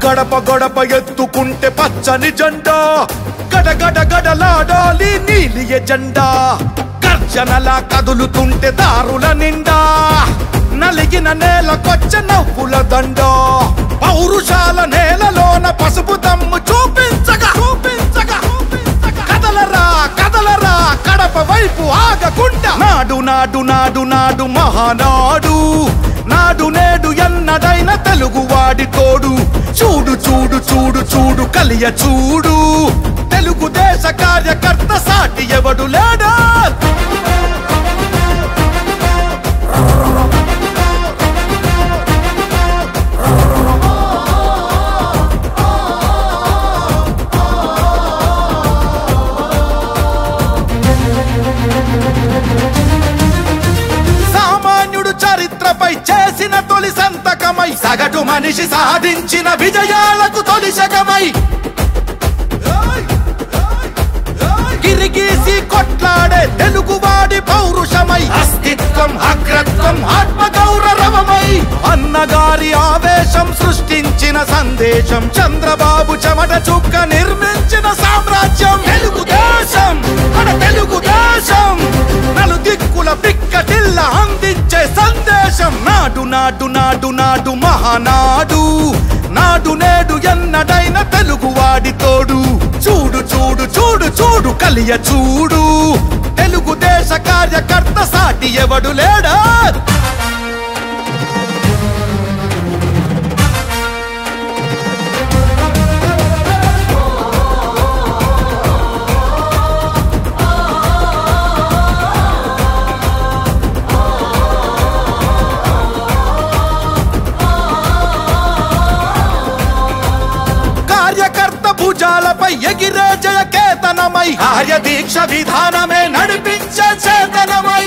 గడప గడప ఎత్తుకుంటే పచ్చని జెండా గడగడ గడలాడాలి నీలి ఎజెండా గర్జనలా కదులుతుంటే దారుల నిండా నలిగిన నేలకొచ్చ నవ్వుల దండ పౌరుషాల నేలలోన పసుపు దమ్ము చూపించగా కదలరా కదలరా కడప వైపు ఆగకుండా నాడు నాడు నాడు నాడు మహానాడు నాడు నేడు ఎన్నడైన తెలుగువాడి తోడు చూడు చూడు చూడు చూడు కలియ చూడు తెలుగుదేశ కార్యకర్త సాటి ఎవడు లేడా చరిత్రపై చేసిన తొలి సంతకమై సగటు మనిషి సాధించిన విజయాలకు తొలి శకమై గిరిగీసి కొట్లాడే తెలుగువాడి పౌరుషమై అస్తిత్వం అగ్రత్వం ఆత్మగౌరవమై అన్నగారి ఆవేశం సృష్టించిన సందేశం చంద్రబాబు చెమట చుక్క నిర్మించిన సామ్రాజ్యం తెలుగుదేశం మన తెలుగుదేశం నలు దిక్కుల పిక్కటిల్ల అందించే సందేశం నాడు నాడు నాడు నాడు మహానాడు నాడు నేడు ఎన్నడైన తెలుగువాడి తోడు చూడు చూడు చూడు చూడు కలియ చూడు తెలుగుదేశ కార్యకర్త సాటి ఎవడు లేడా భుజాలపై ఎగిరే జయ కేతనమై ఆర్య దీక్ష విధానమే నడిపించే చేతనమై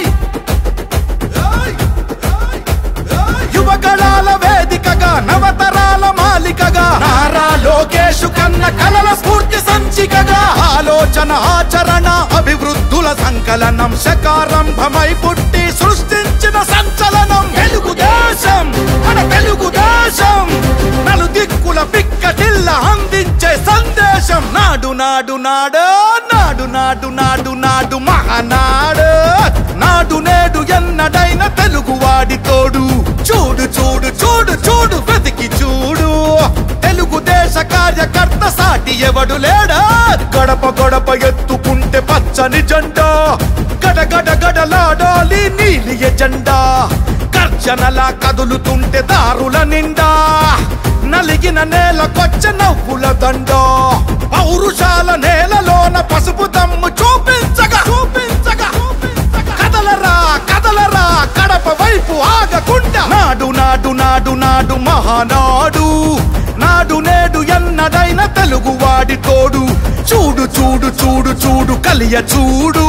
యువగళాల వేదికగా నవతరాల మాలికగా నారా లోకేష్ కన్న కలల స్ఫూర్తి సంచికగా ఆలోచన ఆచరణ అభివృద్ధుల సంకలనం శకారంభమై పుట్టి సృష్టించిన సంచలనం తెలుగుదేశం మన తెలుగుదేశం నలు దిక్కుల పిక్కటిల్ల అందించే సందేశం నాడు నాడు నాడు నాడు నాడు నాడు నాడు మహానాడు నాడు నేడు ఎన్నడైన తెలుగువాడి తోడు చూడు చూడు చూడు చూడు వెతికి చూడు తెలుగుదేశ కార్యకర్త సాటి ఎవడు లేడా గడప గడప ఎత్తుకుంటే పచ్చని జెండా గడగడ గడలాడాలి నీలి ఎజెండా గర్జనలా కదులుతుంటే దారుల నిండా నలిగిన నేలకొచ్చ నవ్వుల దండ పౌరుషాల నేలలోన పసుపు దమ్ము చూపించగా కదలరా కదలరా కడప వైపు ఆగకుండా నాడు నాడు నాడు నాడు మహానాడు నాడు నేడు ఎన్నడైన తెలుగువాడి తోడు చూడు చూడు చూడు చూడు కలియ చూడు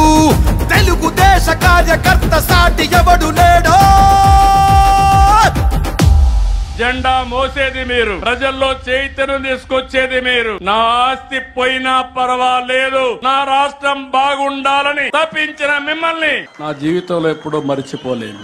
తెలుగుదేశ కార్యకర్త సాటి ఎవడు లేడో జెండా మోసేది మీరు ప్రజల్లో చైతన్యం తీసుకొచ్చేది మీరు నా ఆస్తి పోయినా పర్వాలేదు నా రాష్ట్రం బాగుండాలని తప్పించిన మిమ్మల్ని నా జీవితంలో ఎప్పుడూ మర్చిపోలేను